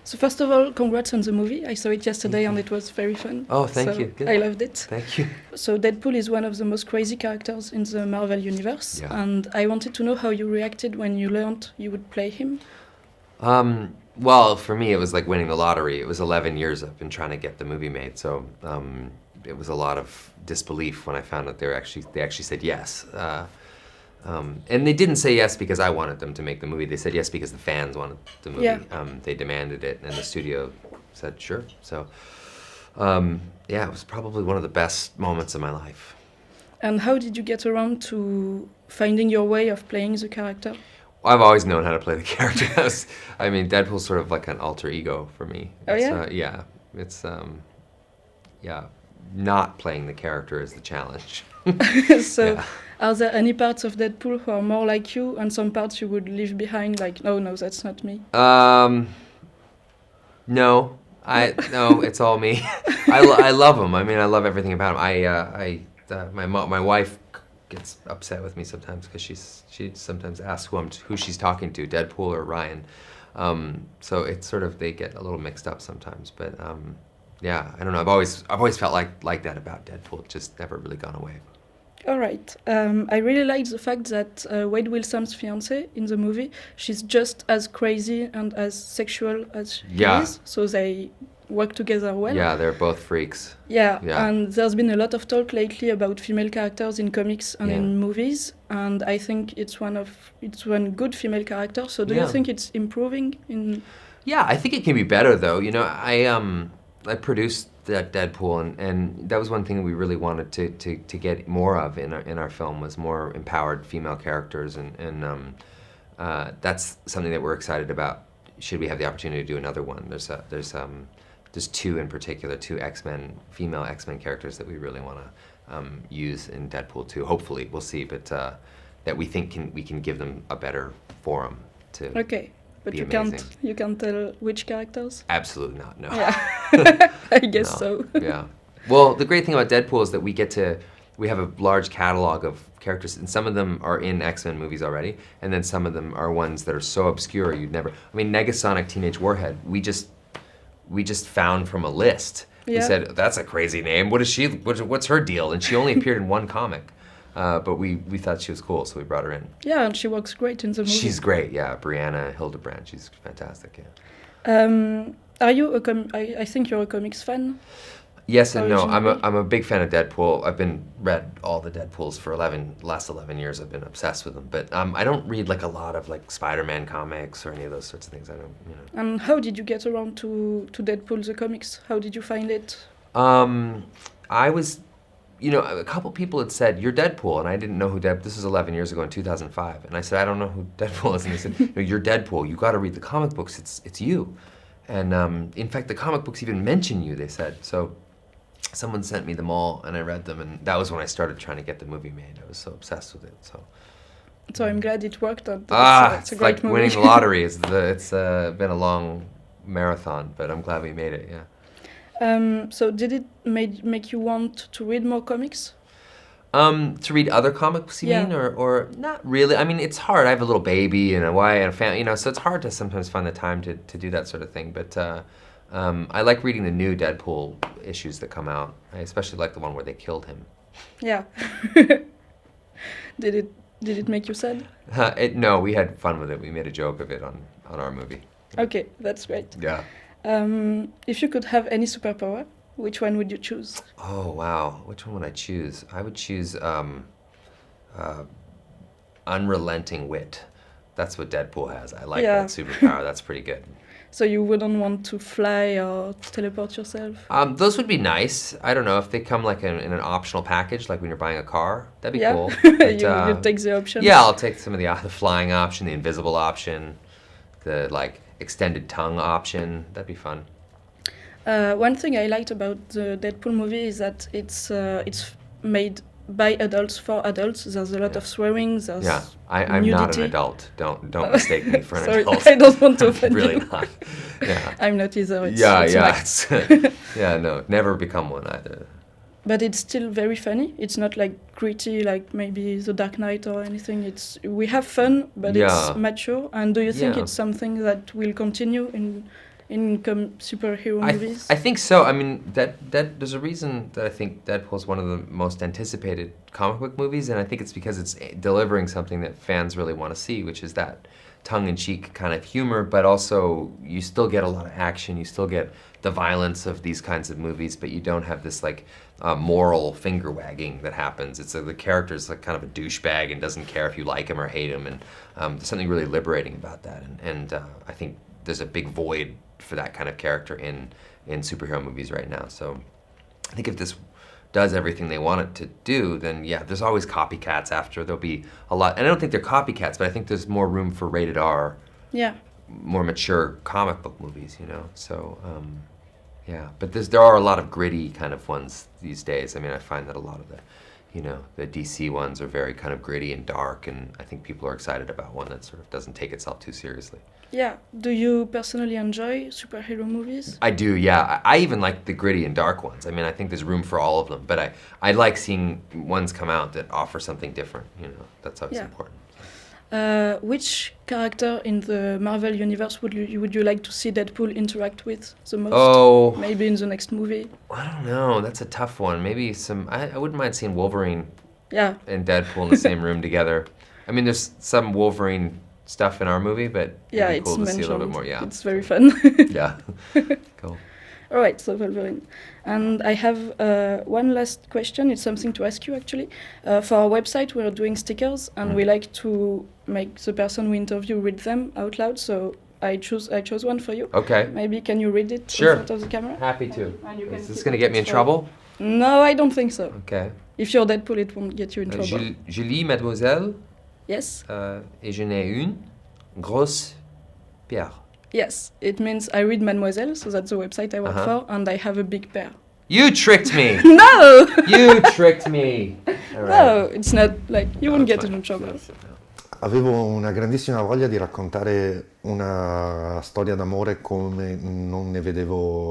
So first of all, congrats on the movie. I saw it yesterday and it was very fun. Oh, thank So you. Good. I loved it. Thank you. So Deadpool is one of the most crazy characters in the Marvel universe, Yeah. and I wanted to know how you reacted when you learned you would play him. Well, for me, it was like winning the lottery. It was 11 years I've been trying to get the movie made, so it was a lot of disbelief when I found out they actually said yes. And they didn't say yes because I wanted them to make the movie. They said yes because the fans wanted the movie. Yeah. They demanded it, and the studio said sure. So, yeah, it was probably one of the best moments of my life. And how did you get around to finding your way of playing the character? I've always known how to play the character. I mean, Deadpool's sort of like an alter ego for me. Oh, It's, yeah? yeah. It's, yeah, not playing the character is the challenge. So Yeah. are there any parts of Deadpool who are more like you and some parts you would leave behind, like, no, that's not me? No, no, it's all me. I love him. I mean, I love everything about him. My wife gets upset with me sometimes because she sometimes asks who she's talking to, Deadpool or Ryan. So it's sort of, they get a little mixed up sometimes. But yeah, I don't know. I've always felt like that about Deadpool. It's just never really gone away. All right. I really like the fact that Wade Wilson's fiancée in the movie, she's just as crazy and as sexual as he Yeah. is. So they work together well. Yeah, they're both freaks. Yeah, Yeah. and there's been a lot of talk lately about female characters in comics and Yeah. in movies, and I think it's one good female character. So do Yeah. you think it's improving in? Yeah, I think it can be better though. You know, I produced that Deadpool, and that was one thing we really wanted to get more of in our film, was more empowered female characters, and that's something that we're excited about. Should we have the opportunity to do another one? There's two in particular, two female X-Men characters that we really want to use in Deadpool 2. Hopefully, we'll see, but that we think we can give them a better forum to. Okay, but Be you amazing. can't tell which characters. Absolutely not. No. Yeah, I guess No. so. Yeah. Well, the great thing about Deadpool is that we have a large catalog of characters, and some of them are in X-Men movies already, and then some of them are ones that are so obscure you'd never. I mean, Negasonic Teenage Warhead. We just found from a list. We Yeah. said, that's a crazy name. What's her deal? And she only appeared in one comic, but we thought she was cool, so we brought her in. Yeah, and she works great in the movie. She's great. Yeah, Brianna Hildebrand. She's fantastic. Yeah. Are you I think you're a comics fan. Yes and no. Originally? I'm a big fan of Deadpool. I've read all the Deadpools for last 11 years. I've been obsessed with them. But I don't read like a lot of like Spider-Man comics or any of those sorts of things. I don't, you know. And how did you get around to Deadpool the comics? How did you find it? I was, you know, a couple people had said, "You're Deadpool," and I didn't know who This was 11 years ago in 2005, and I said, "I don't know who Deadpool is," and they said, "No, you're Deadpool. You got to read the comic books. It's you." And in fact, the comic books even mention you. They said so. Someone sent me them all, and I read them, and that was when I started trying to get the movie made. I was so obsessed with it. So I'm glad it worked out. It's a great like movie. winning the lottery. It's been a long marathon, but I'm glad we made it. Yeah. So did it make you want to read more comics? To read other comics, you Yeah. mean, or not really? I mean, it's hard. I have a little baby and a wife and a family, you know, so it's hard to sometimes find the time to do that sort of thing. But I like reading the new Deadpool issues that come out. I especially like the one where they killed him. Yeah. Did it make you sad? No, we had fun with it. We made a joke of it on our movie. Okay, that's great. Yeah. If you could have any superpower, which one would you choose? Oh, wow. Which one would I choose? I would choose unrelenting wit. That's what Deadpool has. I like Yeah. that superpower. That's pretty good. So you wouldn't want to fly or teleport yourself? Those would be nice. I don't know if they come like in an optional package, like when you're buying a car. That'd be Yeah. cool. But, you take the options? Yeah, I'll take some of the flying option, the invisible option, the like extended tongue option. That'd be fun. One thing I liked about the Deadpool movie is that it's made by adults for adults. There's a lot of swearing. There's Yeah, I'm not nudity. an adult. Don't mistake me for an Sorry, adult. I don't want to offend Really you. not. Yeah. I'm not either. It's It's, like- yeah, no, never become one either. But it's still very funny. It's not like gritty like maybe The Dark Knight or anything. We have fun, but Yeah. it's mature. And do you think Yeah. it's something that will continue in in superhero movies? I think so. I mean, that there's a reason that I think Deadpool is one of the most anticipated comic book movies, and I think it's because it's delivering something that fans really want to see, which is that tongue-in-cheek kind of humor, but also you still get a lot of action, you still get the violence of these kinds of movies, but you don't have this like moral finger wagging that happens. It's the character's like kind of a douchebag and doesn't care if you like him or hate him, and there's something really liberating about that, and I think there's a big void for that kind of character in superhero movies right now. So I think if this does everything they want it to do, then yeah, there's always copycats after. There'll be a lot, and I don't think they're copycats, but I think there's more room for rated R, Yeah. more mature comic book movies, you know. So yeah, but there are a lot of gritty kind of ones these days. I mean, I find that a lot of the DC ones are very kind of gritty and dark, and I think people are excited about one that sort of doesn't take itself too seriously. Yeah. Do you personally enjoy superhero movies? I do, yeah. I even like the gritty and dark ones. I mean, I think there's room for all of them, but I like seeing ones come out that offer something different, you know. That's always Yeah. important. Which character in the Marvel universe would you like to see Deadpool interact with the most? Oh, Maybe in the next movie. I don't know. That's a tough one. Maybe I wouldn't mind seeing Wolverine Yeah. and Deadpool in the same room together. I mean, there's some Wolverine stuff in our movie, but Yeah, it'd be it's cool to see a mentioned. little bit more. Yeah, It's very fun. yeah. Cool. All right, so Wolverine. And I have one last question. It's something to ask you, actually. For our website, we're doing stickers, and we like to make the person we interview read them out loud. So I chose one for you. Okay. Maybe can you read it Sure. in front of the camera? Happy to. And you can Is this keep going to it get me in for- trouble? No, I don't think so. Okay. If you're Deadpool, it won't get you in trouble. Je lis, mademoiselle, Yes? et je n'ai une grosse pierre. Yes. It means I read Mademoiselle, so that's the website I work for, and I have a big pair. You tricked me! No! You tricked me! All right. No, it's not like you won't get Fine. in trouble. Avevo una grandissima voglia di raccontare una storia d'amore come non ne vedevo